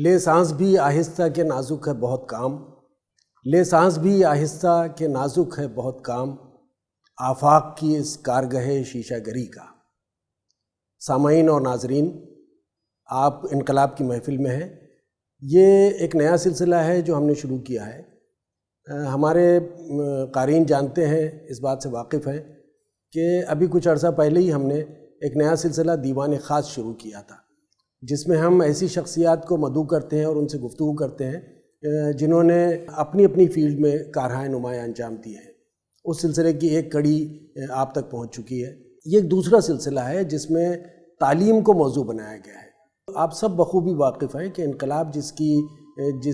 لے سانس بھی آہستہ کہ نازک ہے بہت کام، لے سانس بھی آہستہ کہ نازک ہے بہت کام، آفاق کی اس کارگہ شیشہ گری کا۔ سامعین اور ناظرین، آپ انقلاب کی محفل میں ہیں۔ یہ ایک نیا سلسلہ ہے جو ہم نے شروع کیا ہے۔ ہمارے قارئین جانتے ہیں، اس بات سے واقف ہیں کہ ابھی کچھ عرصہ پہلے ہی ہم نے ایک نیا سلسلہ دیوان خاص شروع کیا تھا، جس میں ہم ایسی شخصیات کو مدعو کرتے ہیں اور ان سے گفتگو کرتے ہیں جنہوں نے اپنی اپنی فیلڈ میں کارہائے نمایاں انجام دیے ہیں۔ اس سلسلے کی ایک کڑی آپ تک پہنچ چکی ہے۔ یہ ایک دوسرا سلسلہ ہے جس میں تعلیم کو موضوع بنایا گیا ہے۔ آپ سب بخوبی واقف ہیں کہ انقلاب جس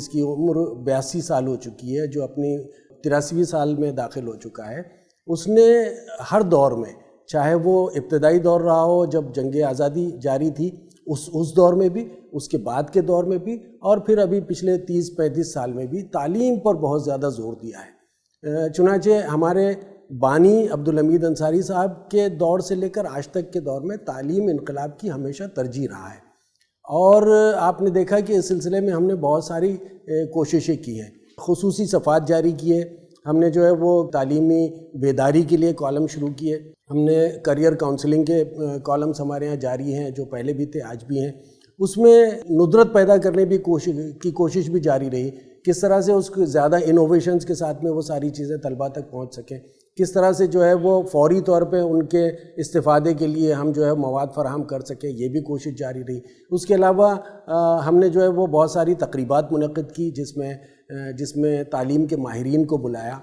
کی عمر 82 سال ہو چکی ہے، جو اپنی 83ویں سال میں داخل ہو چکا ہے، اس نے ہر دور میں، چاہے وہ ابتدائی دور رہا ہو جب جنگ آزادی جاری تھی، اس دور میں بھی، اس کے بعد کے دور میں بھی، اور پھر ابھی پچھلے 30-35 سال میں بھی تعلیم پر بہت زیادہ زور دیا ہے۔ چنانچہ ہمارے بانی عبدالحمید انصاری صاحب کے دور سے لے کر آج تک کے دور میں تعلیم انقلاب کی ہمیشہ ترجیح رہا ہے، اور آپ نے دیکھا کہ اس سلسلے میں ہم نے بہت ساری کوششیں کی ہیں۔ خصوصی صفحات جاری کیے، ہم نے جو ہے وہ تعلیمی بیداری کے لیے کالم شروع کیے، ہم نے کریئر کاؤنسلنگ کے کالمز ہمارے ہاں جاری ہیں جو پہلے بھی تھے آج بھی ہیں۔ اس میں ندرت پیدا کرنے کی کوشش بھی جاری رہی، کس طرح سے اس کو زیادہ انوویشنز کے ساتھ میں وہ ساری چیزیں طلباء تک پہنچ سکیں، کس طرح سے جو ہے وہ فوری طور پہ ان کے استفادے کے لیے ہم جو ہے مواد فراہم کر سکیں، یہ بھی کوشش جاری رہی۔ اس کے علاوہ ہم نے جو ہے وہ بہت ساری تقریبات منعقد کی جس میں تعلیم کے ماہرین کو بلایا،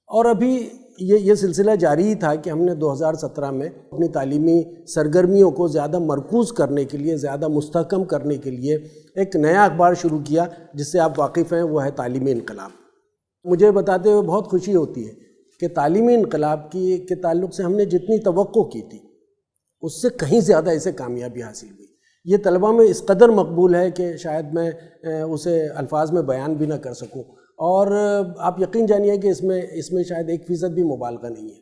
اور ابھی یہ سلسلہ جاری ہی تھا کہ ہم نے 2017 میں اپنی تعلیمی سرگرمیوں کو زیادہ مرکوز کرنے کے لیے، زیادہ مستحکم کرنے کے لیے ایک نیا اخبار شروع کیا جس سے آپ واقف ہیں، وہ ہے تعلیمی انقلاب۔ مجھے بتاتے ہوئے بہت خوشی ہوتی ہے کہ تعلیمی انقلاب کے تعلق سے ہم نے جتنی توقع کی تھی اس سے کہیں زیادہ اسے کامیابی حاصل ہوئی۔ یہ طلباء میں اس قدر مقبول ہے کہ شاید میں اسے الفاظ میں بیان بھی نہ کر سکوں، اور آپ یقین جانیے کہ اس میں شاید 1% بھی مبالغہ نہیں ہے۔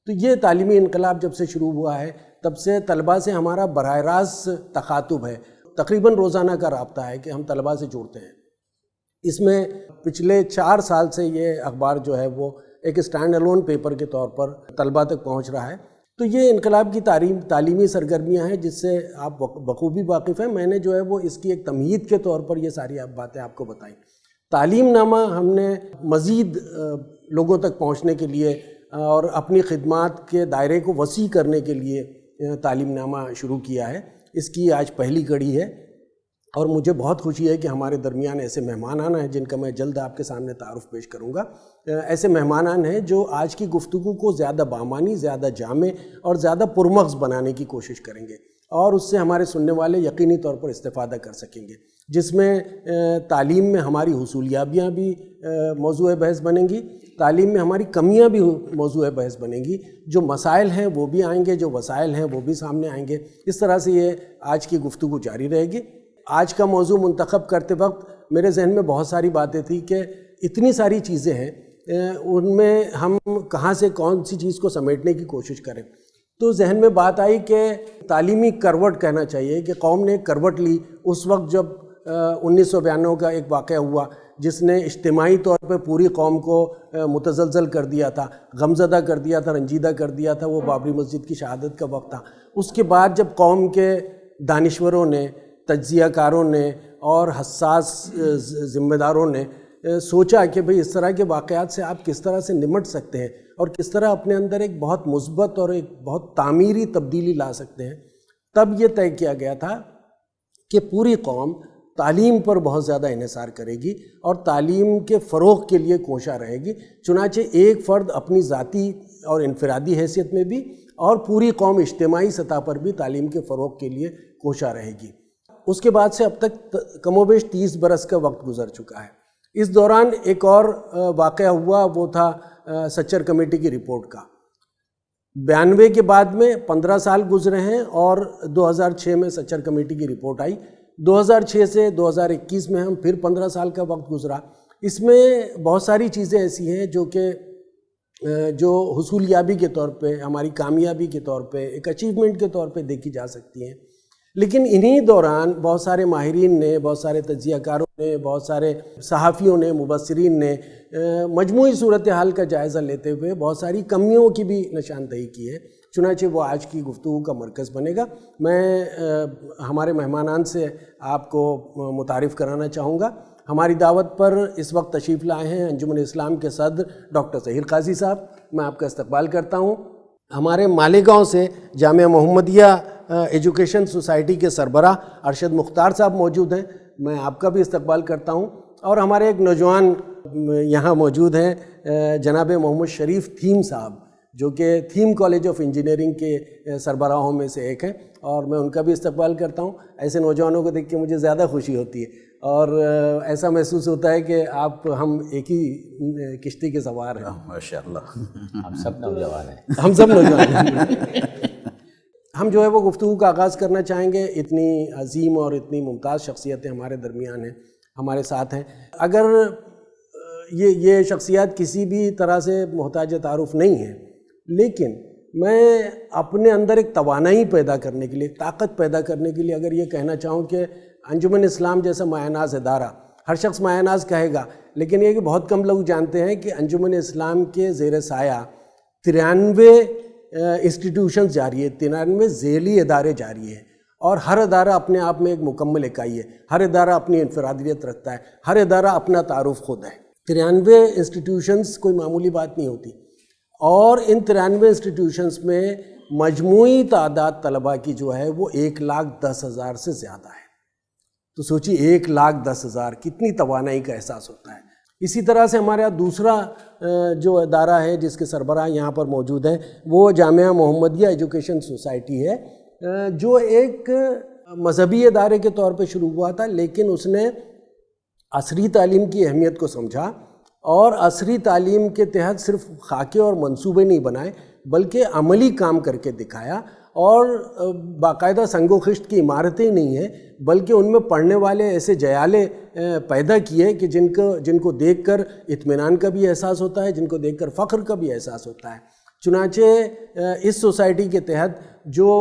تو یہ تعلیمی انقلاب جب سے شروع ہوا ہے تب سے طلباء سے ہمارا براہ راست تخاطب ہے، تقریباً روزانہ کا رابطہ ہے کہ ہم طلباء سے جڑتے ہیں۔ اس میں پچھلے 4 سال سے یہ اخبار جو ہے وہ ایک اسٹینڈ الون پیپر کے طور پر طلباء تک پہنچ رہا ہے۔ تو یہ انقلاب کی تعلیمی سرگرمیاں ہیں جس سے آپ بخوبی واقف ہیں۔ میں نے جو ہے وہ اس کی ایک تمہید کے طور پر یہ ساری باتیں آپ کو بتائیں۔ تعلیم نامہ ہم نے مزید لوگوں تک پہنچنے کے لیے اور اپنی خدمات کے دائرے کو وسیع کرنے کے لیے تعلیم نامہ شروع کیا ہے۔ اس کی آج پہلی کڑی ہے، اور مجھے بہت خوشی ہے کہ ہمارے درمیان ایسے مہمانان ہیں جن کا میں جلد آپ کے سامنے تعارف پیش کروں گا۔ ایسے مہمانان ہیں جو آج کی گفتگو کو زیادہ بامعنی، زیادہ جامع اور زیادہ پرمغز بنانے کی کوشش کریں گے، اور اس سے ہمارے سننے والے یقینی طور پر استفادہ کر سکیں گے، جس میں تعلیم میں ہماری حصولیابیاں بھی موضوع بحث بنیں گی، تعلیم میں ہماری کمیاں بھی موضوع بحث بنیں گی، جو مسائل ہیں وہ بھی آئیں گے، جو وسائل ہیں وہ بھی سامنے آئیں گے۔ اس طرح سے یہ آج کی گفتگو جاری رہے گی۔ آج کا موضوع منتخب کرتے وقت میرے ذہن میں بہت ساری باتیں تھیں کہ اتنی ساری چیزیں ہیں، ان میں ہم کہاں سے کون سی چیز کو سمیٹنے کی کوشش کریں۔ تو ذہن میں بات آئی کہ تعلیمی کروٹ کہنا چاہیے کہ قوم نے کروٹ لی اس وقت جب 1992 کا ایک واقعہ ہوا جس نے اجتماعی طور پہ پوری قوم کو متزلزل کر دیا تھا، غمزدہ کر دیا تھا، رنجیدہ کر دیا تھا۔ وہ بابری مسجد کی شہادت کا وقت تھا۔ اس کے بعد جب قوم کے دانشوروں نے، تجزیہ کاروں نے اور حساس ذمہ داروں نے سوچا کہ بھئی اس طرح کے واقعات سے آپ کس طرح سے نمٹ سکتے ہیں اور کس طرح اپنے اندر ایک بہت مثبت اور ایک بہت تعمیری تبدیلی لا سکتے ہیں، تب یہ طے کیا گیا تھا کہ پوری قوم تعلیم پر بہت زیادہ انحصار کرے گی اور تعلیم کے فروغ کے لیے کوشاں رہے گی۔ چنانچہ ایک فرد اپنی ذاتی اور انفرادی حیثیت میں بھی اور پوری قوم اجتماعی سطح پر بھی تعلیم کے فروغ کے لیے کوشاں رہے گی۔ اس کے بعد سے اب تک کم و بیش 30 برس کا وقت گزر چکا ہے۔ اس دوران ایک اور واقعہ ہوا، وہ تھا سچر کمیٹی کی رپورٹ کا۔ 92 کے بعد میں 15 سال گزرے ہیں اور 2006 میں سچر کمیٹی کی رپورٹ آئی۔ 2006 سے 2021 میں ہم پھر 15 سال کا وقت گزرا۔ اس میں بہت ساری چیزیں ایسی ہیں جو حصولیابی کے طور پہ، ہماری کامیابی کے طور پہ، ایک اچیومنٹ کے طور پہ دیکھی جا سکتی ہیں۔ لیکن انہی دوران بہت سارے ماہرین نے، بہت سارے تجزیہ کاروں نے، بہت سارے صحافیوں نے، مبصرین نے مجموعی صورتحال کا جائزہ لیتے ہوئے بہت ساری کمیوں کی بھی نشاندہی کی ہے، چنانچہ وہ آج کی گفتگو کا مرکز بنے گا۔ میں ہمارے مہمانان سے آپ کو متعارف کرانا چاہوں گا۔ ہماری دعوت پر اس وقت تشریف لائے ہیں انجمن اسلام کے صدر ڈاکٹر ظہیر قاضی صاحب، میں آپ کا استقبال کرتا ہوں۔ ہمارے مالیگاؤں سے جامعہ محمدیہ ایجوکیشن سوسائٹی کے سربراہ ارشد مختار صاحب موجود ہیں، میں آپ کا بھی استقبال کرتا ہوں۔ اور ہمارے ایک نوجوان یہاں موجود ہیں جناب محمد شریف تھیم صاحب، جو کہ تھیم کالج آف انجینئرنگ کے سربراہوں میں سے ایک ہیں، اور میں ان کا بھی استقبال کرتا ہوں۔ ایسے نوجوانوں کو دیکھ کے مجھے زیادہ خوشی ہوتی ہے اور ایسا محسوس ہوتا ہے کہ ہم ایک ہی کشتی کے سوار ہیں۔ ماشاءاللہ، ہم سب نوجوان ہیں، ہم سب نوجوان ہیں۔ ہم جو ہے وہ گفتگو کا آغاز کرنا چاہیں گے۔ اتنی عظیم اور اتنی ممتاز شخصیتیں ہمارے درمیان ہیں، ہمارے ساتھ ہیں۔ اگر یہ شخصیات کسی بھی طرح سے محتاج تعارف نہیں ہیں، لیکن میں اپنے اندر ایک توانائی پیدا کرنے کے لیے، طاقت پیدا کرنے کے لیے اگر یہ کہنا چاہوں کہ انجمن اسلام جیسا مایہ ناز ادارہ، ہر شخص مایہ ناز کہے گا، لیکن یہ کہ بہت کم لوگ جانتے ہیں کہ انجمن اسلام کے زیر سایہ 93 انسٹیٹیوشنز جاری ہے، 93 ذیلی ادارے جاری ہیں، اور ہر ادارہ اپنے آپ میں ایک مکمل اکائی ہے، ہر ادارہ اپنی انفرادیت رکھتا ہے، ہر ادارہ اپنا تعارف خود ہے۔ 93 انسٹیٹیوشنز کوئی معمولی بات نہیں ہوتی، اور ان 93 انسٹیٹیوشنز میں مجموعی تعداد طلباء کی جو ہے وہ 1,10,000 سے زیادہ ہے۔ تو سوچیے 1,10,000 کتنی توانائی کا احساس ہوتا ہے۔ اسی طرح سے ہمارے یہاں دوسرا جو ادارہ ہے جس کے سربراہ یہاں پر موجود ہیں، وہ جامعہ محمدیہ ایجوکیشن سوسائٹی ہے، جو ایک مذہبی ادارے کے طور پہ شروع ہوا تھا، لیکن اس نے عصری تعلیم کی اہمیت کو سمجھا اور عصری تعلیم کے تحت صرف خاکے اور منصوبے نہیں بنائے بلکہ عملی کام کر کے دکھایا، اور باقاعدہ سنگ و خشت کی عمارتیں نہیں ہیں بلکہ ان میں پڑھنے والے ایسے جیالے پیدا کیے کہ جن کو دیکھ کر اطمینان کا بھی احساس ہوتا ہے، جن کو دیکھ کر فخر کا بھی احساس ہوتا ہے۔ چنانچہ اس سوسائٹی کے تحت جو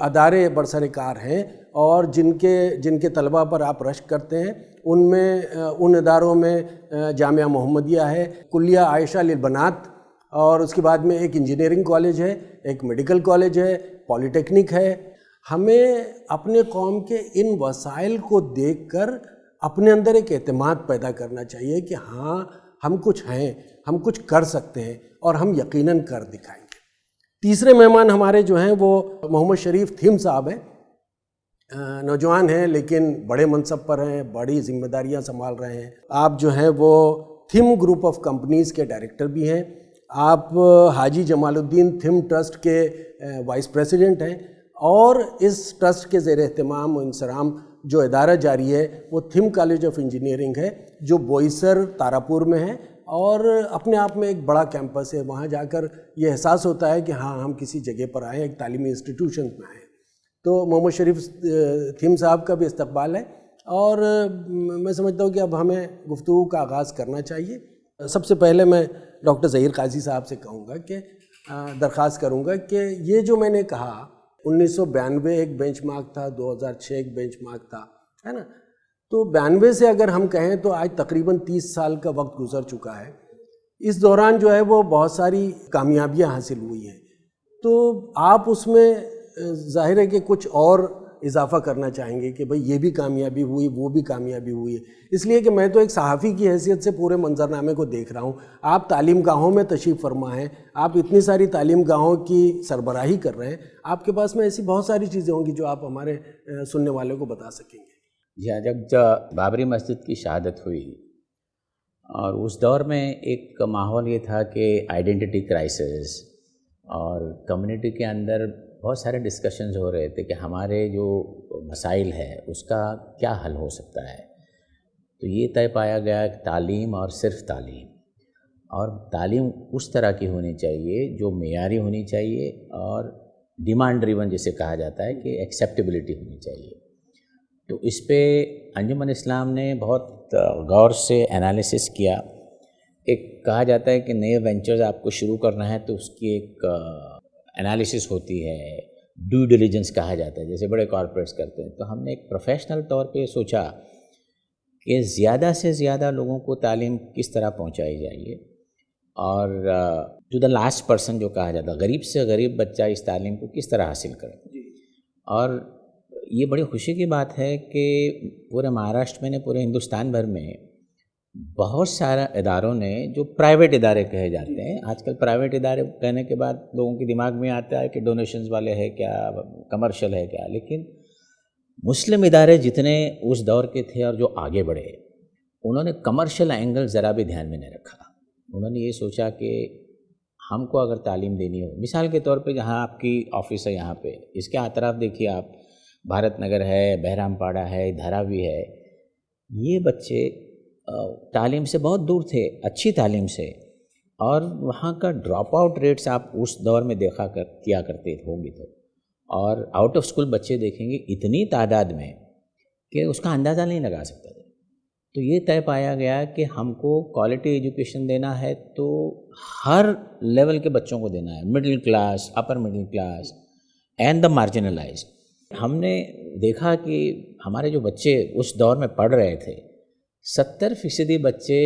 ادارے برسر کار ہیں اور جن کے طلباء پر آپ رشک کرتے ہیں، ان اداروں میں جامعہ محمدیہ ہے، کلیہ عائشہ للبنات، اور اس کے بعد میں ایک انجینئرنگ کالج ہے، ایک میڈیکل کالج ہے، پولی ٹیکنک ہے۔ ہمیں اپنے قوم کے ان وسائل کو دیکھ کر اپنے اندر ایک اعتماد پیدا کرنا چاہیے کہ ہاں ہم کچھ ہیں، ہم کچھ کر سکتے ہیں، اور ہم یقیناً کر دکھائیں گے۔ تیسرے مہمان ہمارے جو ہیں وہ محمد شریف تھیم صاحب ہیں۔ نوجوان ہیں لیکن بڑے منصب پر ہیں، بڑی ذمہ داریاں سنبھال رہے ہیں۔ آپ جو ہیں وہ تھیم گروپ آف کمپنیز کے ڈائریکٹر بھی ہیں، آپ حاجی جمال الدین تھیم ٹرسٹ کے وائس پریزیڈنٹ ہیں، اور اس ٹرسٹ کے زیر اہتمام و انصرام جو ادارہ جاری ہے وہ تھیم کالج آف انجینئرنگ ہے، جو بوئیسر تاراپور میں ہے، اور اپنے آپ میں ایک بڑا کیمپس ہے۔ وہاں جا کر یہ احساس ہوتا ہے کہ ہاں ہم کسی جگہ پر آئے ہیں، ایک تعلیمی انسٹیٹیوشن میں آئے ہیں۔ تو محمد شریف تھیم صاحب کا بھی استقبال ہے، اور میں سمجھتا ہوں کہ اب ہمیں گفتگو کا آغاز کرنا چاہیے۔ سب سے پہلے میں ڈاکٹر ظہیر قاضی صاحب سے کہوں گا کہ درخواست کروں گا کہ یہ جو میں نے کہا 1992 ایک بینچ مارک تھا، 2006 ایک بینچ مارک تھا، ہے نا، تو 92 سے اگر ہم کہیں تو آج تقریباً 30 سال کا وقت گزر چکا ہے۔ اس دوران جو ہے وہ بہت ساری کامیابیاں حاصل ہوئی ہیں، تو آپ اس میں ظاہر ہے کہ کچھ اور اضافہ کرنا چاہیں گے کہ بھئی یہ بھی کامیابی ہوئی، وہ بھی کامیابی ہوئی ہے، اس لیے کہ میں تو ایک صحافی کی حیثیت سے پورے منظرنامے کو دیکھ رہا ہوں۔ آپ تعلیم گاہوں میں تشریف فرما ہیں، آپ اتنی ساری تعلیم گاہوں کی سربراہی کر رہے ہیں، آپ کے پاس میں ایسی بہت ساری چیزیں ہوں گی جو آپ ہمارے سننے والوں کو بتا سکیں گے۔ جی ہاں، جب بابری مسجد کی شہادت ہوئی اور اس دور میں ایک ماحول یہ تھا کہ آئیڈینٹی کرائسس، اور کمیونٹی کے اندر بہت سارے ڈسکشنز ہو رہے تھے کہ ہمارے جو مسائل ہے اس کا کیا حل ہو سکتا ہے۔ تو یہ طے پایا گیا کہ تعلیم اور صرف تعلیم، اور تعلیم اس طرح کی ہونی چاہیے جو معیاری ہونی چاہیے اور ڈیمانڈ ڈریون جسے کہا جاتا ہے کہ ایکسیپٹیبلٹی ہونی چاہیے۔ تو اس پہ انجمن اسلام نے بہت غور سے انالیسس کیا۔ ایک کہا جاتا ہے کہ نئے وینچرز آپ کو شروع کرنا ہے تو اس کی ایک انالیسس ہوتی ہے، ڈیو ڈیلیجنس کہا جاتا ہے جیسے بڑے کارپوریٹس کرتے ہیں. تو ہم نے ایک پروفیشنل طور پہ سوچا کہ زیادہ سے زیادہ لوگوں کو تعلیم کس طرح پہنچائی جائے اور ٹو دا لاسٹ پرسن جو کہا جاتا ہے غریب سے غریب بچہ اس تعلیم کو کس طرح حاصل کرے. اور یہ بڑی خوشی کی بات ہے کہ پورے مہاراشٹر میں نے پورے ہندوستان بھر میں بہت سارے اداروں نے جو پرائیویٹ ادارے کہے جاتے ہیں. آج کل پرائیویٹ ادارے کہنے کے بعد لوگوں کے دماغ میں آتا ہے کہ ڈونیشنز والے ہیں کیا, کمرشل ہے کیا, لیکن مسلم ادارے جتنے اس دور کے تھے اور جو آگے بڑھے انہوں نے کمرشل اینگل ذرا بھی دھیان میں نہیں رکھا. انہوں نے یہ سوچا کہ ہم کو اگر تعلیم دینی ہو, مثال کے طور پہ جہاں آپ کی آفس ہے یہاں پہ اس کے اطراف دیکھیے آپ, بھارت نگر ہے, بہرام پاڑا ہے, دھراوی ہے, یہ بچے تعلیم سے بہت دور تھے, اچھی تعلیم سے, اور وہاں کا ڈراپ آؤٹ ریٹس آپ اس دور میں کیا کرتے ہوں گے تو, اور آؤٹ آف اسکول بچے دیکھیں گے اتنی تعداد میں کہ اس کا اندازہ نہیں لگا سکتا تھا. تو یہ طے پایا گیا کہ ہم کو کوالٹی ایجوکیشن دینا ہے تو ہر لیول کے بچوں کو دینا ہے, middle class, upper middle class and the marginalised. ہم نے دیکھا کہ ہمارے جو بچے اس دور میں پڑھ رہے تھے 70% بچے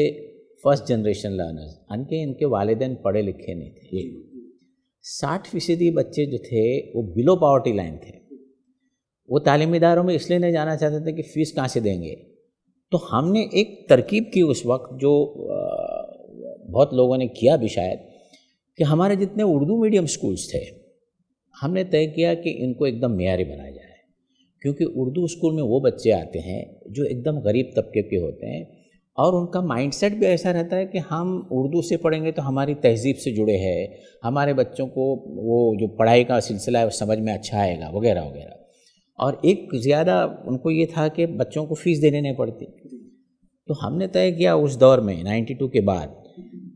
فرسٹ جنریشن لرنرز, ان کے والدین پڑھے لکھے نہیں تھے. 60% بچے جو تھے وہ بلو پاورٹی لائن تھے. وہ تعلیمی اداروں میں اس لیے نہیں جانا چاہتے تھے کہ فیس کہاں سے دیں گے. تو ہم نے ایک ترکیب کی اس وقت جو بہت لوگوں نے کیا بھی شاید, کہ ہمارے جتنے اردو میڈیم سکولز تھے ہم نے طے کیا کہ ان کو ایک دم معیاری بنایا جائے, کیونکہ اردو اسکول میں وہ بچے آتے ہیں جو ایک دم غریب طبقے کے ہوتے ہیں اور ان کا مائنڈ سیٹ بھی ایسا رہتا ہے کہ ہم اردو سے پڑھیں گے تو ہماری تہذیب سے جڑے ہیں, ہمارے بچوں کو وہ جو پڑھائی کا سلسلہ ہے وہ سمجھ میں اچھا آئے گا وغیرہ وغیرہ. اور ایک زیادہ ان کو یہ تھا کہ بچوں کو فیس دینے نہیں پڑتی. تو ہم نے طے کیا اس دور میں 92 کے بعد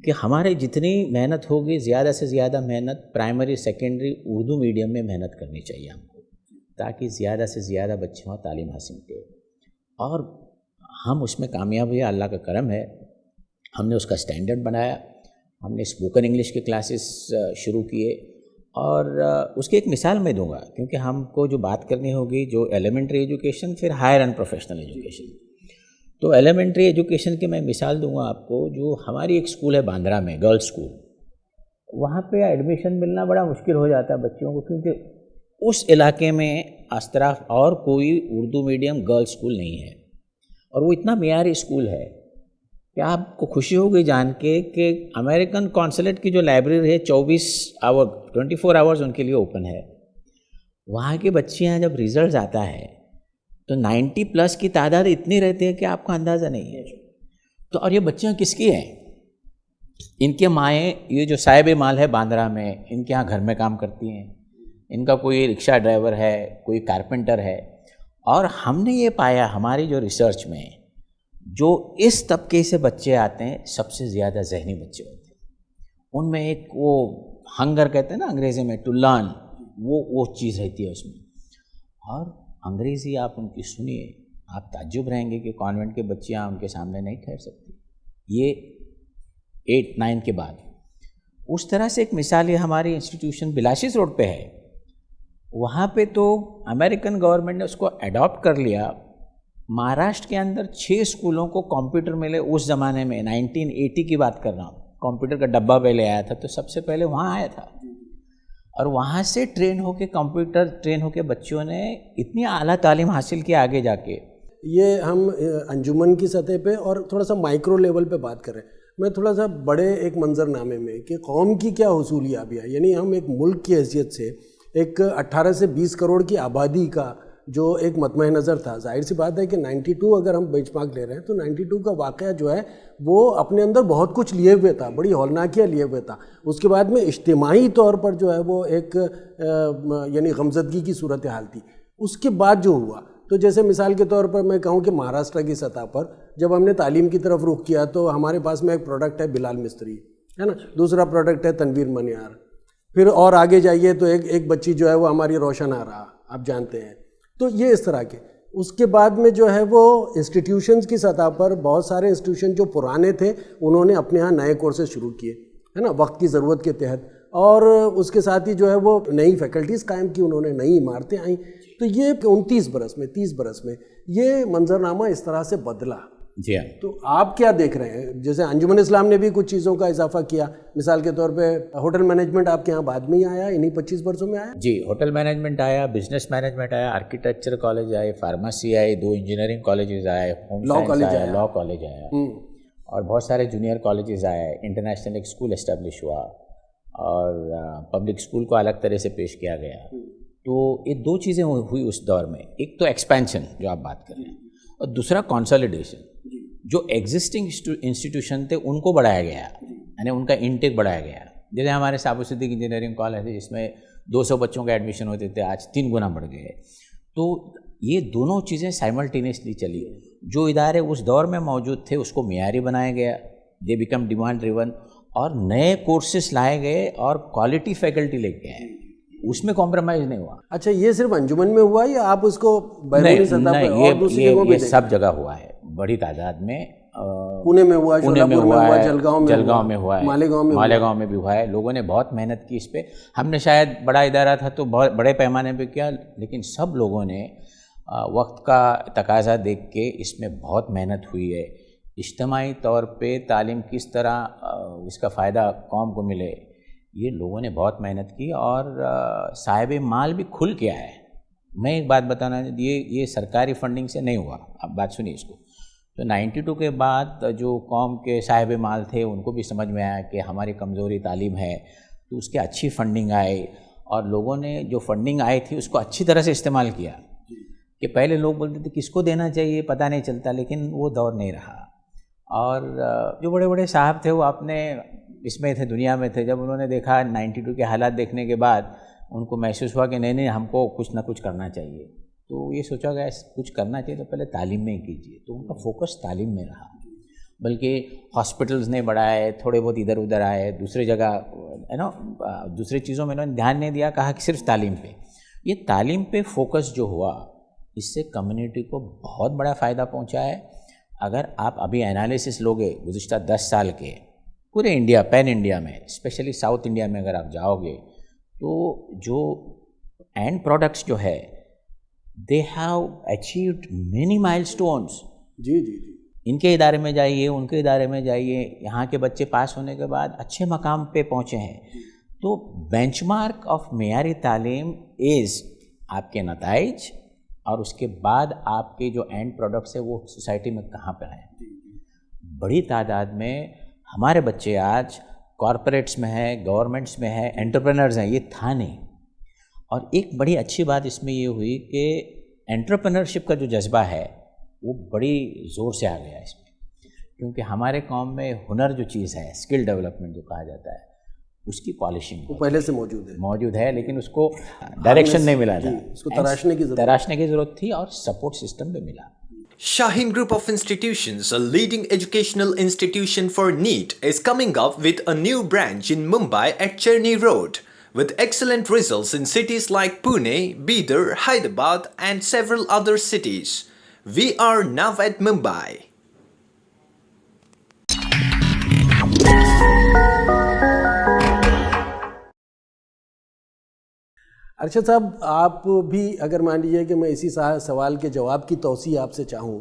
کہ ہمارے جتنی محنت ہوگی زیادہ سے زیادہ محنت پرائمری سیکنڈری اردو میڈیم میں محنت کرنی چاہیے ہم کو, تاکہ زیادہ سے زیادہ بچے وہاں تعلیم حاصل کریں. اور ہم اس میں کامیاب ہوئے, اللہ کا کرم ہے. ہم نے اس کا سٹینڈرڈ بنایا, ہم نے اسپوکن انگلش کے کلاسز شروع کیے. اور اس کی ایک مثال میں دوں گا کیونکہ ہم کو جو بات کرنی ہوگی جو ایلیمنٹری ایجوکیشن پھر ہائر اینڈ پروفیشنل ایجوکیشن. تو ایلیمنٹری ایجوکیشن کی میں مثال دوں گا آپ کو. جو ہماری ایک اسکول ہے باندرا میں, گرلز اسکول, وہاں پہ ایڈمیشن ملنا بڑا مشکل ہو جاتا ہے بچوں کو, کیونکہ اس علاقے میں اس طرح اور کوئی اردو میڈیم گرلز اسکول نہیں ہے. اور وہ اتنا معیاری اسکول ہے کہ آپ کو خوشی ہوگی جان کے کہ امریکن کونسلیٹ کی جو لائبریری ہے 24 آورز ان کے لیے اوپن ہے. وہاں کے بچیاں جب ریزلٹس آتا ہے تو 90+ کی تعداد اتنی رہتی ہے کہ آپ کو اندازہ نہیں ہے. تو اور یہ بچیاں کس کی ہیں؟ ان کے مائیں, یہ جو صاحب مال ہے باندرا میں, ان کے ہاں گھر میں کام کرتی ہیں, ان کا کوئی رکشہ ڈرائیور ہے, کوئی کارپینٹر ہے. اور ہم نے یہ پایا ہماری جو ریسرچ میں, جو اس طبقے سے بچے آتے ہیں سب سے زیادہ ذہنی بچے ہوتے ہیں. ان میں ایک وہ ہنگر کہتے ہیں نا انگریزی میں, ٹو لرن, وہ چیز رہتی ہے اس میں. اور انگریزی آپ ان کی سنیے, آپ تعجب رہیں گے کہ کانوینٹ کے بچیاں ان کے سامنے نہیں ٹھہر سکتی. یہ 8-9 کے بعد. اس طرح سے ایک مثال یہ ہماری انسٹیٹیوشن بلاشیس روڈ پہ ہے. وہاں پہ تو امریکن گورنمنٹ نے اس کو اڈاپٹ کر لیا. مہاراشٹر کے اندر 6 اسکولوں کو کمپیوٹر ملے اس زمانے میں, 1980 کی بات کر رہا ہوں. کمپیوٹر کا ڈبہ پہلے آیا تھا تو سب سے پہلے وہاں آیا تھا. اور وہاں سے ٹرین ہو کے کمپیوٹر ٹرین ہو کے بچوں نے اتنی اعلیٰ تعلیم حاصل کی آگے جا کے. یہ ہم انجمن کی سطح پہ اور تھوڑا سا مائکرو لیول پہ بات کر رہے ہیں. میں تھوڑا سا بڑے ایک منظر نامے میں کہ قوم کی کیا حصولیابیاں, یعنی ہم ایک ملک کی حیثیت سے ایک 18 سے 20 کروڑ کی آبادی کا جو ایک مطمع نظر تھا. ظاہر سی بات ہے کہ 92 اگر ہم بینچ مارک لے رہے ہیں تو 92 کا واقعہ جو ہے وہ اپنے اندر بہت کچھ لیے ہوئے تھا, بڑی ہولناکیاں لیے ہوئے تھا. اس کے بعد میں اجتماعی طور پر جو ہے وہ ایک یعنی غمزدگی کی صورتحال تھی. اس کے بعد جو ہوا, تو جیسے مثال کے طور پر میں کہوں کہ مہاراشٹر کی سطح پر جب ہم نے تعلیم کی طرف رخ کیا تو ہمارے پاس میں ایک پروڈکٹ ہے بلال مستری, ہے نا, دوسرا پروڈکٹ ہے تنویر منیار, پھر اور آگے جائیے تو ایک بچی جو ہے وہ ہماری روشن آرا, آپ جانتے ہیں. تو یہ اس طرح کے. اس کے بعد میں جو ہے وہ انسٹیٹیوشنز کی سطح پر بہت سارے انسٹیٹیوشن جو پرانے تھے انہوں نے اپنے ہاں نئے کورسز شروع کیے, ہے نا, وقت کی ضرورت کے تحت. اور اس کے ساتھ ہی جو ہے وہ نئی فیکلٹیز قائم کی انہوں نے, نئی عمارتیں آئیں. تو یہ 29 برس میں 30 برس میں یہ منظرنامہ اس طرح سے بدلا. جی ہاں. تو آپ کیا دیکھ رہے ہیں؟ جیسے انجمن اسلام نے بھی کچھ چیزوں کا اضافہ کیا, مثال کے طور پہ ہوٹل مینجمنٹ آپ کے یہاں بعد میں ہی آیا, انہی 25 برسوں میں آیا. جی, ہوٹل مینجمنٹ آیا, بزنس مینجمنٹ آیا, آرکیٹیکچر کالج آئے, فارمیسی آئی, 2 انجینئرنگ کالجز آئے, ہوم سائنس آیا, لا کالج آیا, اور بہت سارے جونیئر کالجز آئے. انٹرنیشنل ایک اسکول اسٹیبلش ہوا اور پبلک اسکول کو الگ طرح سے پیش کیا گیا. تو یہ 2 چیزیں ہوئی اس دور میں. ایک تو ایکسپینشن جو آپ بات کر رہے ہیں, اور دوسرا کنسالیڈیشن. جو ایگزسٹنگ انسٹیٹیوشن تھے ان کو بڑھایا گیا, یعنی ان کا انٹیک بڑھایا گیا. جیسے ہمارے صابر صدیق انجینئرنگ کالج ہے جس میں 200 بچوں کا ایڈمیشن ہوتے تھے, آج 3 گنا بڑھ گئے. تو یہ دونوں چیزیں سائملٹینیسلی چلی. جو ادارے اس دور میں موجود تھے اس کو معیاری بنایا گیا, دے بیکم ڈیمانڈ ڈریون, اور نئے کورسز لائے گئے اور کوالٹی فیکلٹی لے کے آئے, اس میں کمپرومائز نہیں ہوا. اچھا, یہ صرف انجمن میں ہوا یا آپ اس کو بیرونی سطح پر اور دوسری جگہوں پہ؟ یہ سب جگہ ہوا ہے, بڑی تعداد میں. پونے میں ہوا, پونے میں ہوا ہے, جلگاؤں میں ہوا ہے, مالیگاؤں میں بھی ہوا ہے. لوگوں نے بہت محنت کی اس پہ. ہم نے شاید بڑا ادارہ تھا تو بہت بڑے پیمانے پہ کیا, لیکن سب لوگوں نے وقت کا تقاضا دیکھ کے اس میں بہت محنت ہوئی ہے. اجتماعی طور پہ تعلیم کس طرح اس کا فائدہ قوم کو ملے, یہ لوگوں نے بہت محنت کی, اور صاحب مال بھی کھل کے آیا ہے. میں ایک بات بتانا, یہ سرکاری فنڈنگ سے نہیں ہوا. اب بات سنیے اس کو. تو 92 کے بعد جو قوم کے صاحب مال تھے ان کو بھی سمجھ میں آیا کہ ہماری کمزوری تعلیم ہے, تو اس کے اچھی فنڈنگ آئی, اور لوگوں نے جو فنڈنگ آئی تھی اس کو اچھی طرح سے استعمال کیا. کہ پہلے لوگ بولتے تھے کس کو دینا چاہیے پتہ نہیں چلتا, لیکن وہ دور نہیں رہا. اور جو بڑے بڑے صاحب تھے وہ اپنے اس میں تھے, دنیا میں تھے. جب انہوں نے دیکھا 92 کے حالات دیکھنے کے بعد ان کو محسوس ہوا کہ نہیں ہم کو کچھ نہ کچھ کرنا چاہیے. تو یہ سوچا گیا کچھ کرنا چاہیے تو پہلے تعلیم میں ہی کیجیے. تو ان کا فوکس تعلیم میں رہا, بلکہ ہاسپٹلز نہیں بڑھائے, تھوڑے بہت ادھر ادھر آئے, دوسری جگہ دوسری چیزوں میں انہوں نے دھیان نہیں دیا, کہا کہ صرف تعلیم پہ. یہ تعلیم پہ فوکس جو ہوا اس سے کمیونٹی کو بہت بڑا فائدہ پہنچا ہے. اگر آپ ابھی انالیسس لوگے گزشتہ 10 سال کے پورے انڈیا, پین انڈیا میں, اسپیشلی ساؤتھ انڈیا میں اگر آپ جاؤ گے تو جو اینڈ پروڈکٹس جو ہے دے ہیو اچیوڈ مینی مائل اسٹونس. جی جی جی, ان کے ادارے میں جائیے, ان کے ادارے میں جائیے, یہاں کے بچے پاس ہونے کے بعد اچھے مقام پہ پہنچے ہیں. تو بینچ مارک آف معیاری تعلیم از آپ کے نتائج, اور اس کے بعد آپ کے جو اینڈ پروڈکٹس ہیں وہ سوسائٹی میں کہاں پہ ہیں. بڑی تعداد میں ہمارے بچے آج کارپوریٹس میں ہیں, گورنمنٹس میں ہیں, انٹرپرینرز ہیں, یہ تھا نہیں. اور ایک بڑی اچھی بات اس میں یہ ہوئی کہ انٹرپرینرشپ کا جو جذبہ ہے وہ بڑی زور سے آ گیا اس میں, کیونکہ ہمارے قوم میں ہنر جو چیز ہے, اسکل ڈیولپمنٹ جو کہا جاتا ہے, اس کی پالشنگ وہ پہلے سے موجود ہے, لیکن اس کو ڈائریکشن نہیں ملا تھا, اس کو تراشنے کی ضرورت تھی, اور سپورٹ سسٹم بھی ملا. Shaheen Group of Institutions, a leading educational institution for NEET, is coming up with a new branch in Mumbai at Cherny Road, with excellent results in cities like Pune, Bidar, Hyderabad and several other cities. We are now at Mumbai. Arshad صاحب, آپ بھی اگر مان لیجیے کہ میں اسی سوال کے جواب کی توسیع آپ سے چاہوں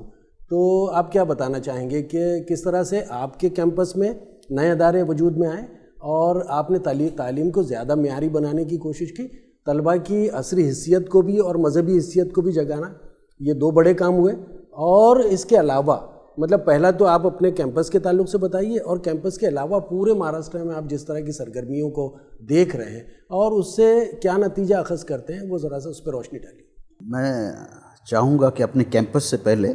تو آپ کیا بتانا چاہیں گے کہ کس طرح سے آپ کے کیمپس میں نئے ادارے وجود میں آئے اور آپ نے تعلیم کو زیادہ معیاری بنانے کی کوشش کی, طلباء کی عصری حیثیت کو بھی اور مذہبی حیثیت کو بھی جگانا, یہ 2 بڑے کام ہوئے. اور اس کے علاوہ مطلب پہلا تو آپ اپنے کیمپس کے تعلق سے بتائیے, اور کیمپس کے علاوہ پورے مہاراشٹر میں آپ جس طرح کی سرگرمیوں کو دیکھ رہے ہیں اور اس سے کیا نتیجہ اخذ کرتے ہیں, وہ ذرا سا اس پہ روشنی ڈالیے. میں چاہوں گا کہ اپنے کیمپس سے پہلے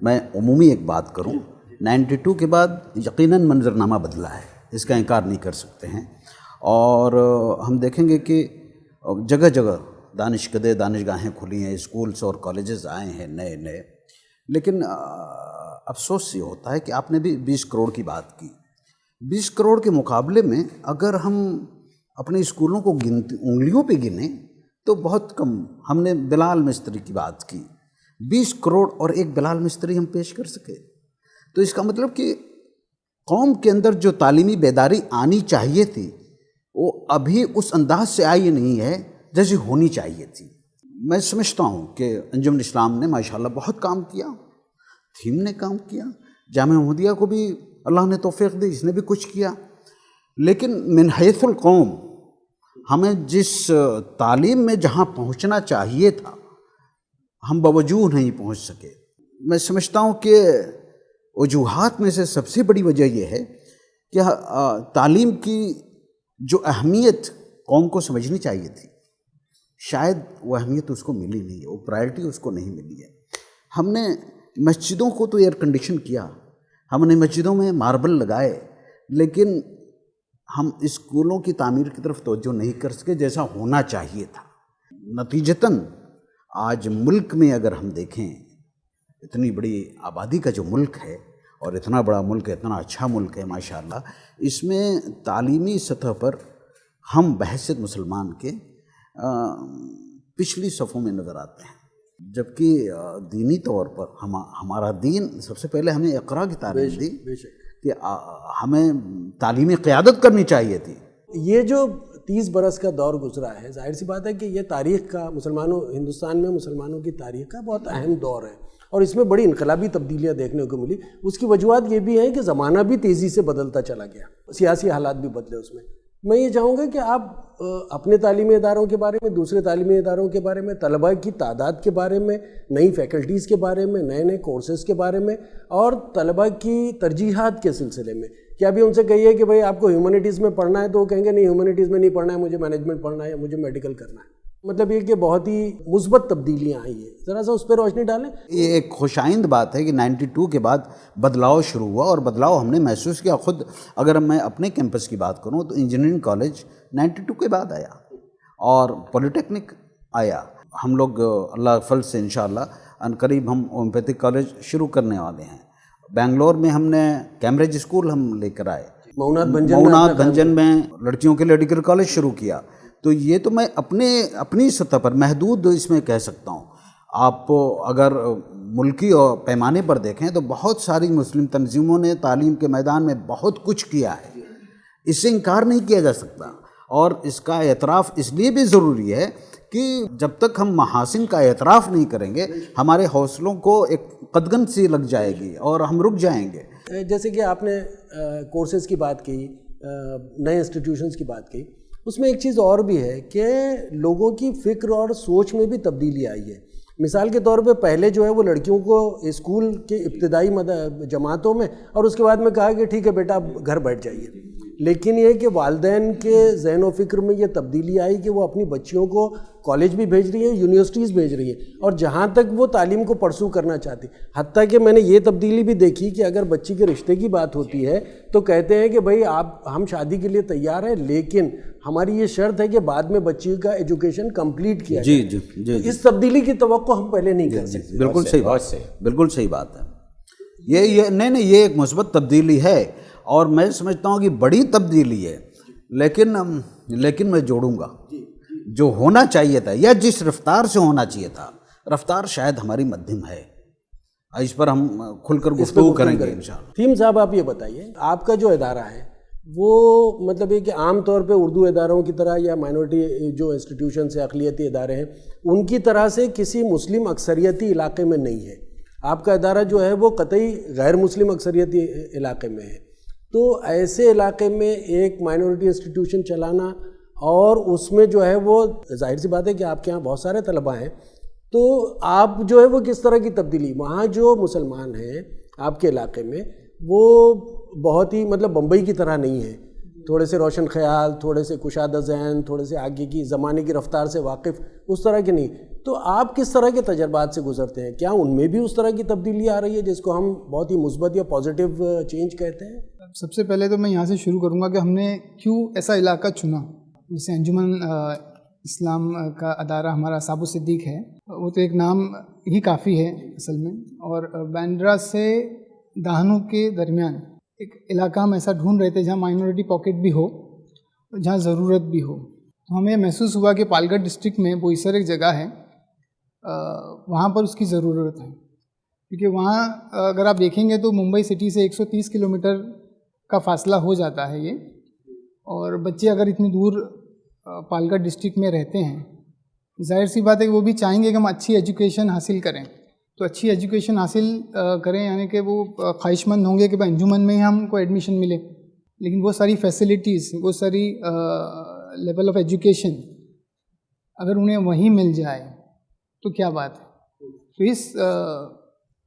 میں عمومی ایک بات کروں. 92 کے بعد یقیناً منظرنامہ بدلا ہے, اس کا انکار نہیں کر سکتے ہیں, اور ہم دیکھیں گے کہ جگہ جگہ دانشکدے دانشگاہیں کھلی ہیں, اسکولس اور کالجز آئے ہیں نئے. لیکن افسوس یہ ہوتا ہے کہ آپ نے بھی 20 کروڑ کی بات کی. 20 کروڑ کے مقابلے میں اگر ہم اپنے اسکولوں کو انگلیوں پہ گنیں تو بہت کم. ہم نے بلال مستری کی بات کی, 20 کروڑ اور ایک بلال مستری ہم پیش کر سکے. تو اس کا مطلب کہ قوم کے اندر جو تعلیمی بیداری آنی چاہیے تھی وہ ابھی اس انداز سے آئی نہیں ہے جیسی ہونی چاہیے تھی۔ میں سمجھتا ہوں کہ انجمن اسلام نے ماشاءاللہ بہت کام کیا، تھیم نے کام کیا، جامعہ محمدیہ کو بھی اللہ نے توفیق دی، اس نے بھی کچھ کیا، لیکن من حیث القوم ہمیں جس تعلیم میں جہاں پہنچنا چاہیے تھا ہم بوجوہ نہیں پہنچ سکے۔ میں سمجھتا ہوں کہ وجوہات میں سے سب سے بڑی وجہ یہ ہے کہ تعلیم کی جو اہمیت قوم کو سمجھنی چاہیے تھی، شاید وہ اہمیت اس کو ملی نہیں ہے، وہ پرائرٹی اس کو نہیں ملی ہے۔ ہم نے مسجدوں کو تو ایئر کنڈیشن کیا، ہم نے مسجدوں میں ماربل لگائے، لیکن ہم اسکولوں کی تعمیر کی طرف توجہ نہیں کر سکے جیسا ہونا چاہیے تھا۔ نتیجتاً آج ملک میں اگر ہم دیکھیں، اتنی بڑی آبادی کا جو ملک ہے اور اتنا بڑا ملک ہے، اتنا اچھا ملک ہے ماشاءاللہ، اس میں تعلیمی سطح پر ہم بحیثیت مسلمان کے پچھلی صفوں میں نظر آتے ہیں، جبکہ دینی طور پر ہمارا دین سب سے پہلے ہمیں اقرا کی تعلیم دی کہ ہمیں تعلیمی قیادت کرنی چاہیے تھی۔ یہ جو 30 برس کا دور گزرا ہے، ظاہر سی بات ہے کہ یہ تاریخ کا ہندوستان میں مسلمانوں کی تاریخ کا بہت اہم دور ہے، اور اس میں بڑی انقلابی تبدیلیاں دیکھنے کو ملی۔ اس کی وجوہات یہ بھی ہیں کہ زمانہ بھی تیزی سے بدلتا چلا گیا، سیاسی حالات بھی بدلے اس میں۔ میں یہ چاہوں گا کہ آپ اپنے تعلیمی اداروں کے بارے میں، دوسرے تعلیمی اداروں کے بارے میں، طلباء کی تعداد کے بارے میں، نئی فیکلٹیز کے بارے میں، نئے نئے کورسز کے بارے میں، اور طلباء کی ترجیحات کے سلسلے میں، کہ ابھی ان سے کہیے کہ بھئی آپ کو ہیومینٹیز میں پڑھنا ہے تو وہ کہیں گے نہیں ہیومینٹیز میں نہیں پڑھنا ہے، مجھے مینجمنٹ پڑھنا ہے یا مجھے میڈیکل کرنا ہے۔ مطلب یہ کہ بہت ہی مثبت تبدیلیاں آئی ہیں، ذرا سا اس پہ روشنی ڈالیں۔ یہ ایک خوشائند بات ہے کہ 92 کے بعد بدلاؤ شروع ہوا، اور بدلاؤ ہم نے محسوس کیا۔ خود اگر میں اپنے کیمپس کی بات کروں تو انجینئرنگ کالج 92 کے بعد آیا، اور پولی ٹیکنک آیا۔ ہم لوگ اللہ کے فضل سے انشاءاللہ ان قریب ہم ہومیوپیتھک کالج شروع کرنے والے ہیں۔ بنگلور میں ہم نے کیمبرج اسکول ہم لے کر آئے، مونات بھنجن میں لڑکیوں کے میڈیکل کالج شروع کیا۔ تو یہ تو میں اپنی سطح پر محدود اس میں کہہ سکتا ہوں۔ آپ اگر ملکی اور پیمانے پر دیکھیں تو بہت ساری مسلم تنظیموں نے تعلیم کے میدان میں بہت کچھ کیا ہے، اس سے انکار نہیں کیا جا سکتا، اور اس کا اعتراف اس لیے بھی ضروری ہے کہ جب تک ہم محاسن کا اعتراف نہیں کریں گے ہمارے حوصلوں کو ایک قدغن سی لگ جائے گی اور ہم رک جائیں گے۔ جیسے کہ آپ نے کورسز کی بات کی، نئے انسٹیٹیوشنز کی بات کی، اس میں ایک چیز اور بھی ہے کہ لوگوں کی فکر اور سوچ میں بھی تبدیلی آئی ہے۔ مثال کے طور پہ پہلے جو ہے وہ لڑکیوں کو اسکول کے ابتدائی جماعتوں میں، اور اس کے بعد میں کہا کہ ٹھیک ہے بیٹا آپ گھر بیٹھ جائیے، لیکن یہ کہ والدین کے ذہن و فکر میں یہ تبدیلی آئی کہ وہ اپنی بچیوں کو کالج بھی بھیج رہی ہیں، یونیورسٹیز بھیج رہی ہیں، اور جہاں تک وہ تعلیم کو پرسو کرنا چاہتی، حتیٰ کہ میں نے یہ تبدیلی بھی دیکھی کہ اگر بچی کے رشتے کی بات ہوتی ہے تو کہتے ہیں کہ بھئی ہم شادی کے لیے تیار ہیں، لیکن ہماری یہ شرط ہے کہ بعد میں بچی کا ایجوکیشن کمپلیٹ کیا جائے۔ جی اس تبدیلی کی توقع ہم پہلے نہیں کر سکتے۔ بالکل صحیح بات ہے، بالکل صحیح بات ہے۔ یہ نہیں یہ ایک مثبت تبدیلی ہے، اور میں سمجھتا ہوں کہ بڑی تبدیلی ہے، لیکن میں جوڑوں گا جو ہونا چاہیے تھا یا جس رفتار سے ہونا چاہیے تھا، رفتار شاید ہماری مدھم ہے، اس پر ہم کھل کر گفتگو کریں گے انشاءاللہ۔ تھیم صاحب آپ یہ بتائیے، آپ کا جو ادارہ ہے وہ مطلب یہ کہ عام طور پہ اردو اداروں کی طرح یا مائنورٹی جو انسٹیٹیوشن سے اقلیتی ادارے ہیں ان کی طرح سے کسی مسلم اکثریتی علاقے میں نہیں ہے، آپ کا ادارہ جو ہے وہ قطعی غیر مسلم اکثریتی علاقے میں ہے۔ تو ایسے علاقے میں ایک مائنورٹی انسٹیٹیوشن چلانا، اور اس میں جو ہے وہ ظاہر سی بات ہے کہ آپ کے یہاں بہت سارے طلباء ہیں، تو آپ جو ہے وہ کس طرح کی تبدیلی، وہاں جو مسلمان ہیں آپ کے علاقے میں وہ بہت ہی مطلب بمبئی کی طرح نہیں ہے، تھوڑے سے روشن خیال، تھوڑے سے کشادہ ذہن، تھوڑے سے آگے کی زمانے کی رفتار سے واقف، اس طرح کے نہیں۔ تو آپ کس طرح کے تجربات سے گزرتے ہیں؟ کیا ان میں بھی اس طرح کی تبدیلی آ رہی ہے جس کو ہم بہت ہی مثبت یا پازیٹیو چینج کہتے ہیں؟ سب سے پہلے تو میں یہاں سے شروع کروں گا کہ ہم نے کیوں ایسا علاقہ چنا۔ جیسے انجمن اسلام کا ادارہ ہمارا صابو صدیق ہے، وہ تو ایک نام ہی کافی ہے اصل میں، اور بینڈرا سے دہنو کے درمیان ایک علاقہ ہم ایسا ڈھونڈ رہے تھے جہاں مائنورٹی پاکٹ بھی ہو، جہاں ضرورت بھی ہو۔ تو ہمیں محسوس ہوا کہ پالگڑھ ڈسٹرکٹ میں بوئیسر ایک جگہ ہے، وہاں پر اس کی ضرورت ہے، کیونکہ وہاں اگر آپ دیکھیں گے تو ممبئی سٹی سے 130 کلومیٹر کا فاصلہ ہو جاتا ہے یہ، اور بچے اگر اتنی دور پال گڑھ ڈسٹرکٹ میں رہتے ہیں، ظاہر سی بات ہے کہ وہ بھی چاہیں گے کہ ہم اچھی ایجوکیشن حاصل کریں. تو اچھی ایجوکیشن حاصل کریں یعنی کہ وہ خواہش مند ہوں گے کہ بھائی انجمن میں ہی ہم کو ایڈمیشن ملے، لیکن وہ ساری فیسلٹیز، وہ ساری لیول آف ایجوکیشن اگر انہیں وہیں مل جائے تو کیا بات ہے. تو اس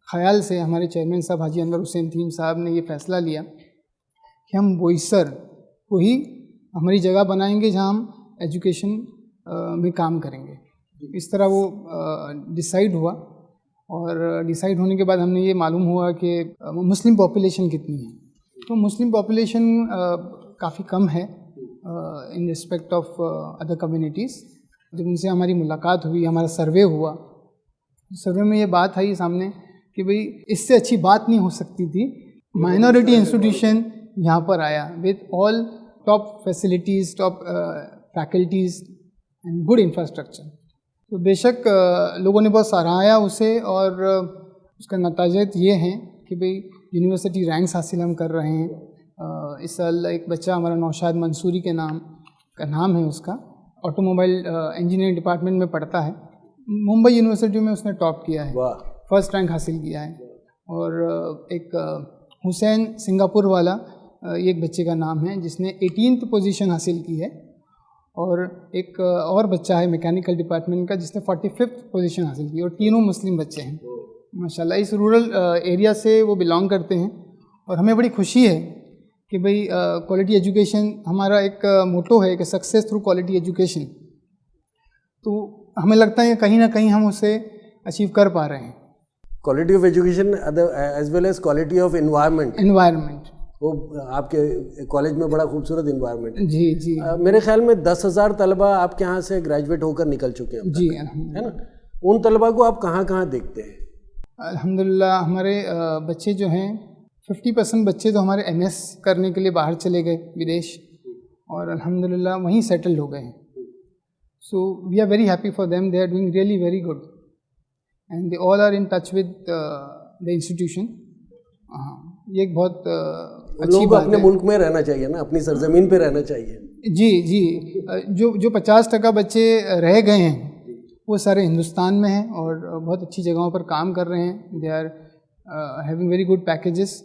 خیال سے ہمارے چیئرمین صاحب حاجی انور حسین تھیم صاحب نے یہ فیصلہ لیا کہ ہم بوئیسر کو ہی ہماری جگہ بنائیں گے جہاں ہم ایجوکیشن میں کام کریں گے. اس طرح وہ ڈیسائیڈ ہوا، اور ڈیسائیڈ ہونے کے بعد ہم نے یہ معلوم ہوا کہ مسلم پاپولیشن کتنی ہے. تو مسلم پاپولیشن کافی کم ہے ان رسپیکٹ آف ادر کمیونٹیز. جب ان سے ہماری ملاقات ہوئی، ہمارا سروے ہوا، سروے میں یہ بات آئی سامنے کہ بھئی اس سے اچھی بات نہیں ہو سکتی تھی. مائنورٹی انسٹیٹیوشن یہاں پر آیا with all top facilities, top faculties and good infrastructure. تو بے شک لوگوں نے بہت سراہایا اسے، اور اس کا نتائج یہ ہیں کہ بھئی یونیورسٹی رینکس حاصل ہم کر رہے ہیں. اس سال ایک بچہ ہمارا نوشاد منصوری کے نام ہے، اس کا آٹو موبائل انجینئرنگ ڈپارٹمنٹ میں پڑھتا ہے. ممبئی یونیورسٹی میں اس نے ٹاپ کیا ہے، فرسٹ رینک حاصل کیا ہے. اور ایک حسین سنگاپور والا یہ ایک بچے کا نام ہے جس نے 18th پوزیشن حاصل کی ہے. اور ایک اور بچہ ہے میکینیکل ڈپارٹمنٹ کا جس نے 45th پوزیشن حاصل کی، اور تینوں مسلم بچے ہیں ماشاءاللہ. اس رورل ایریا سے وہ بلانگ کرتے ہیں، اور ہمیں بڑی خوشی ہے کہ بھئی کوالٹی ایجوکیشن ہمارا ایک موٹو ہے کہ سکسیس تھرو کوالٹی ایجوکیشن. تو ہمیں لگتا ہے کہ کہیں نہ کہیں ہم اسے اچیو کر پا رہے ہیں. Quality of education as well as quality of environment. وہ آپ کے کالج میں بڑا خوبصورت انوائرمنٹ ہے. جی جی. میرے خیال میں 10,000 طلبہ آپ کے یہاں سے گریجویٹ ہو کر نکل چکے ہیں. جی ہے نا. ان طلبہ کو آپ کہاں کہاں دیکھتے ہیں؟ الحمدللہ ہمارے بچے جو ہیں 50% بچے تو ہمارے MS کرنے کے لیے باہر چلے گئے ودیش، اور الحمدللہ وہیں سیٹلڈ ہو گئے ہیں. So we are very happy for them. They are doing really very good and they all are in touch with the institution. ہاں، یہ ایک بہت اچھی بات ہے. اپنے ملک میں رہنا چاہیے نا، اپنی سرزمین پہ رہنا چاہیے. جی جی. جو 50% بچے رہ گئے ہیں وہ سارے ہندوستان میں ہیں اور بہت اچھی جگہوں پر کام کر رہے ہیں. They are having very good packages.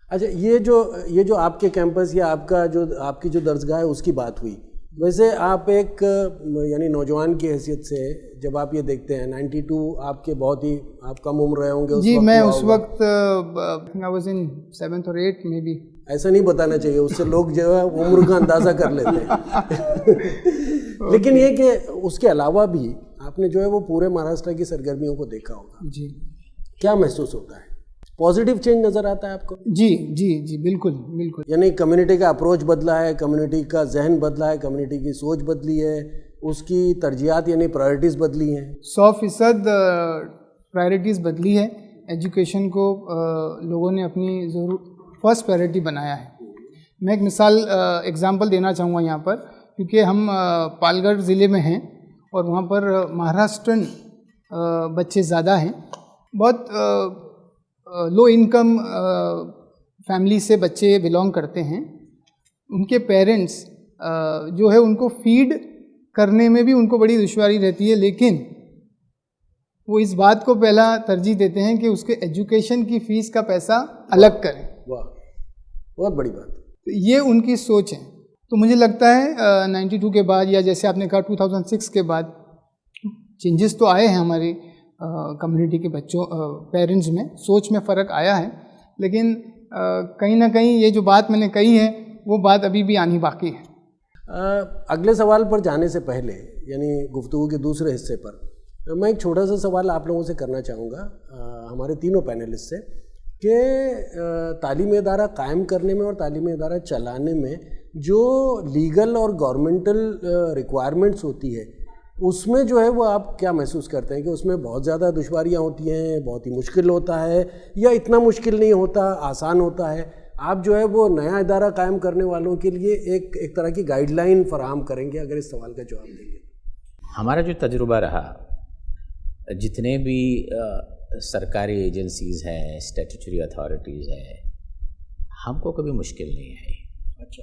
اچھا، یہ جو آپ کے کیمپس یا آپ کی جو درسگاہ ہے اس کی بات ہوئی، ویسے آپ ایک یعنی نوجوان کی حیثیت سے جب آپ یہ دیکھتے ہیں 92 آپ کے بہت ہی آپ کم عمر رہے ہوں گے. جی میں اس وقت I was in 7th or 8th میں بھی. ایسا نہیں بتانا چاہیے، اس سے لوگ جو ہے عمر کا اندازہ کر لیتے ہیں. لیکن یہ کہ اس کے علاوہ بھی آپ نے جو ہے وہ پورے مہاراشٹر کی سرگرمیوں کو دیکھا ہوگا. جی. کیا محسوس ہوتا ہے؟ پازیٹیو چینج نظر آتا ہے آپ کو؟ جی جی جی بالکل بالکل. یعنی کمیونٹی کا اپروچ بدلا ہے، کمیونٹی کا ذہن بدلا ہے، کمیونٹی کی سوچ بدلی ہے، اس کی ترجیحات یعنی پرائرٹیز بدلی ہیں. 100% پرائرٹیز بدلی ہے. ایجوکیشن کو لوگوں نے اپنی فرسٹ پرائرٹی بنایا ہے. میں ایک ایگزامپل دینا چاہوں گا یہاں پر، کیونکہ ہم پال گڑھ ضلع میں ہیں اور وہاں پر مہاراشٹرن بچے زیادہ ہیں. بہت لو انکم فیملی سے بچے بلانگ کرتے ہیں. ان کے پیرنٹس جو ہے ان کو فیڈ کرنے میں بھی ان کو بڑی دشواری رہتی ہے، لیکن وہ اس بات کو پہلا ترجیح دیتے ہیں کہ اس کے ایجوکیشن کی فیس کا پیسہ الگ کریں. واہ، بہت بڑی بات. یہ ان کی سوچ ہے. تو مجھے لگتا ہے 92 کے بعد، یا جیسے آپ نے کہا 2006 کے بعد، چینجز تو آئے ہیں ہماری کمیونٹی کے بچوں پیرنٹس میں، سوچ میں فرق آیا ہے، لیکن کہیں نہ کہیں یہ جو بات میں نے کہی ہے وہ بات ابھی بھی آنی باقی ہے. اگلے سوال پر جانے سے پہلے، یعنی گفتگو کے دوسرے حصے پر، میں ایک چھوٹا سا سوال آپ لوگوں سے کرنا چاہوں گا، ہمارے تینوں پینلسٹ سے، کہ تعلیمی ادارہ قائم کرنے میں اور تعلیمی ادارہ چلانے میں جو لیگل اور گورنمنٹل ریکوائرمنٹس ہوتی ہے، اس میں جو ہے وہ آپ کیا محسوس کرتے ہیں کہ اس میں بہت زیادہ دشواریاں ہوتی ہیں، بہت ہی مشکل ہوتا ہے، یا اتنا مشکل نہیں ہوتا، آسان ہوتا ہے؟ آپ جو ہے وہ نیا ادارہ قائم کرنے والوں کے لیے ایک طرح کی گائیڈ لائن فراہم کریں گے اگر اس سوال کا جواب دیں گے؟ ہمارا جو تجربہ رہا، جتنے بھی سرکاری ایجنسیز ہیں، اسٹیٹوٹری اتھارٹیز ہیں، ہم کو کبھی مشکل نہیں آئی. اچھا.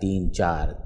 3, 4,